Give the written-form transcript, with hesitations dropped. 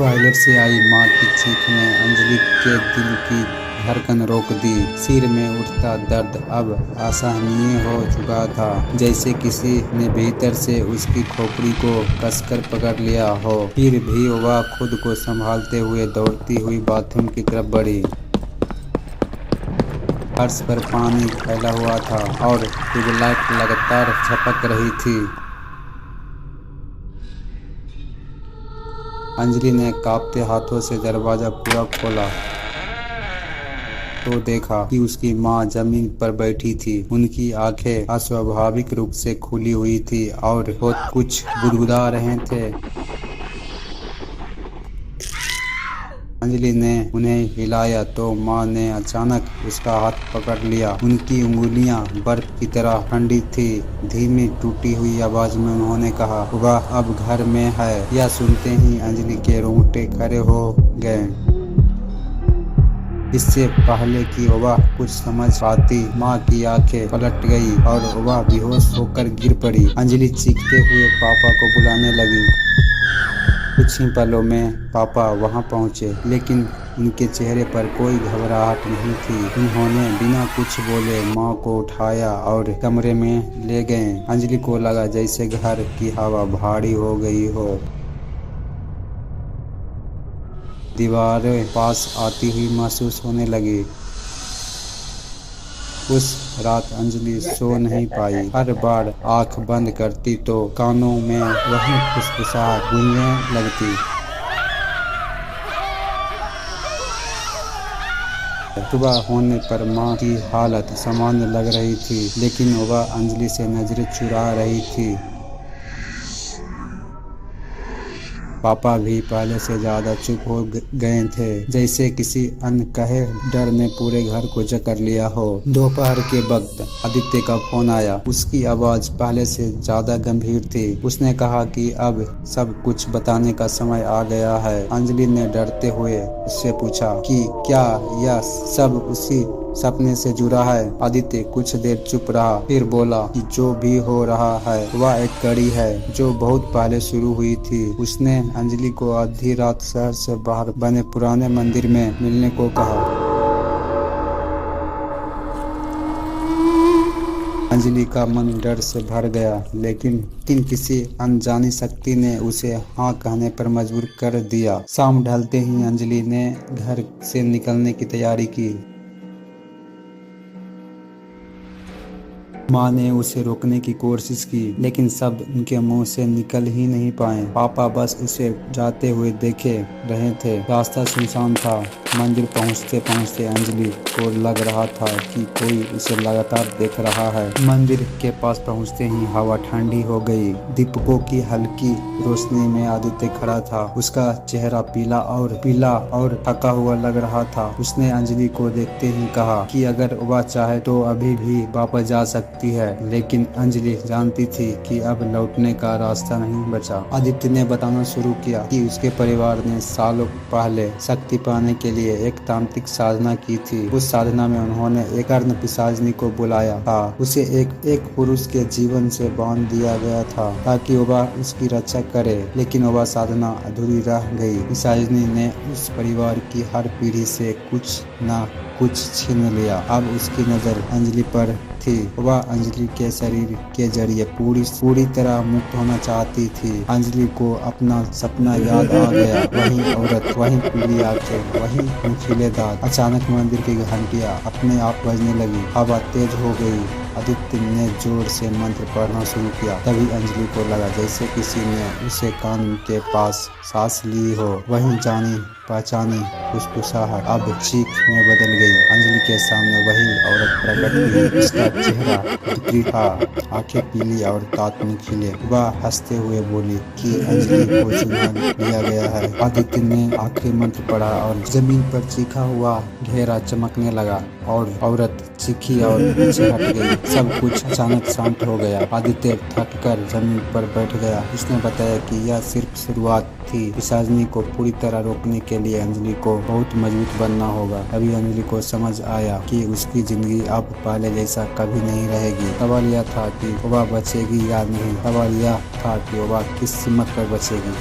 Toilet से आई माँ की चीख ने अंजलि के दिल की धड़कन रोक दी। सिर में उठता दर्द अब असहनीय हो चुका था, जैसे किसी ने भीतर से उसकी खोपड़ी को कसकर पकड़ लिया हो। फिर भी वह खुद को संभालते हुए दौड़ती हुई बाथरूम की तरफ बढ़ी। फर्श पर पानी फैला हुआ था और ट्यूबलाइट लगातार झपक रही थी। अंजलि ने कांपते हाथों से दरवाजा पूरा खोला तो देखा कि उसकी माँ जमीन पर बैठी थी। उनकी आंखें अस्वाभाविक रूप से खुली हुई थी और वो कुछ गुदगुदा रहे थे। अंजलि ने उन्हें हिलाया तो माँ ने अचानक उसका हाथ पकड़ लिया। उनकी उंगलियां बर्फ की तरह ठंडी थी। धीमी टूटी हुई आवाज में उन्होंने कहा, वह अब घर में है। यह सुनते ही अंजलि के रोंगटे खड़े हो गए। इससे पहले कि वह कुछ समझ पाती, माँ की आंखें पलट गई और वह बेहोश होकर गिर पड़ी। अंजलि चीखते हुए पापा को बुलाने लगी। कुछ ही पलों में पापा वहां पहुंचे, लेकिन उनके चेहरे पर कोई घबराहट नहीं थी। उन्होंने बिना कुछ बोले माँ को उठाया और कमरे में ले गए। अंजलि को लगा जैसे घर की हवा भारी हो गई हो। दीवारें पास आती हुई महसूस होने लगी। उस रात अंजलि सो नहीं पाई। हर बार आंख बंद करती तो कानों में वही फुसफुसाहट गूंजने लगती। सुबह होने पर माँ की हालत सामान्य लग रही थी, लेकिन वह अंजलि से नजरें चुरा रही थी। पापा भी पहले से ज्यादा चुप हो गए थे, जैसे किसी अनकहे डर ने पूरे घर को जकड़ लिया हो। दोपहर के वक्त आदित्य का फोन आया। उसकी आवाज पहले से ज्यादा गंभीर थी। उसने कहा कि अब सब कुछ बताने का समय आ गया है। अंजलि ने डरते हुए उससे पूछा कि क्या यह सब उसी सपने से जुड़ा है। आदित्य कुछ देर चुप रहा, फिर बोला कि जो भी हो रहा है वह एक कड़ी है जो बहुत पहले शुरू हुई थी। उसने अंजलि को आधी रात शहर से बाहर बने पुराने मंदिर में मिलने को कहा। अंजलि का मन डर से भर गया, लेकिन किसी अनजानी शक्ति ने उसे हाँ कहने पर मजबूर कर दिया। शाम ढलते ही अंजलि ने घर से निकलने की तैयारी की। माँ ने उसे रोकने की कोशिश की, लेकिन शब्द उनके मुंह से निकल ही नहीं पाए। पापा बस उसे जाते हुए देखे रहे थे। रास्ता सुनसान था। मंदिर पहुँचते पहुँचते अंजलि को लग रहा था कि कोई उसे लगातार देख रहा है। मंदिर के पास पहुँचते ही हवा ठंडी हो गई। दीपकों की हल्की रोशनी में आदित्य खड़ा था। उसका चेहरा पीला और थका हुआ लग रहा था। उसने अंजलि को देखते ही कहा कि अगर वह चाहे तो अभी भी वापस जा सकती है, लेकिन अंजलि जानती थी कि अब लौटने का रास्ता नहीं बचा। आदित्य ने बताना शुरू किया कि उसके परिवार ने सालों पहले शक्ति पाने के लिए एक तांत्रिक साधना की थी। उस साधना में उन्होंने एक कर्ण पिशाचिनी को बुलाया था। उसे एक पुरुष के जीवन से बांध दिया गया था ताकि वह उसकी रक्षा करे, लेकिन वह साधना अधूरी रह गई। पिशाचिनी ने उस परिवार की हर पीढ़ी से कुछ न कुछ छीन लिया। अब उसकी नजर अंजलि पर थी। वह अंजलि के शरीर के जरिए पूरी तरह मुक्त होना चाहती थी। अंजलि को अपना सपना याद आ गया। वही औरत, वही पीली आंखें, वही नुकीले दांत। अचानक मंदिर की घंटियां अपने आप बजने लगी। हवा तेज हो गई। आदित्य ने जोर से मंत्र पढ़ना शुरू किया। तभी अंजलि को लगा जैसे किसी ने उसे कान के पास सांस ली हो। वही जानी पहचानी फुसफुसाहट अब चीख में बदल गई। अंजलि के सामने वही औरत प्रकट हुई। उसका चेहरा बिखरा था, आंखें पीली और दांत नुकीले। वह हंसते हुए बोली कि अंजलि को चुरा लिया गया है। आदित्य ने आखिरी मंत्र पढ़ा और जमीन पर चीखा हुआ घेरा चमकने लगा और औरत चीखी और पीछे हट गई। सब कुछ अचानक शांत हो गया। आदित्य थककर जमीन पर बैठ गया। उसने बताया कि यह सिर्फ शुरुआत थी। पिशाचिनी को पूरी तरह रोकने के लिए अंजलि को बहुत मजबूत बनना होगा। अभी अंजलि को समझ आया कि उसकी जिंदगी अब पहले जैसा कभी नहीं रहेगी। सवाल यह था कि वह बचेगी या नहीं। सवाल यह था कि वह किस कीमत पर बचेगी।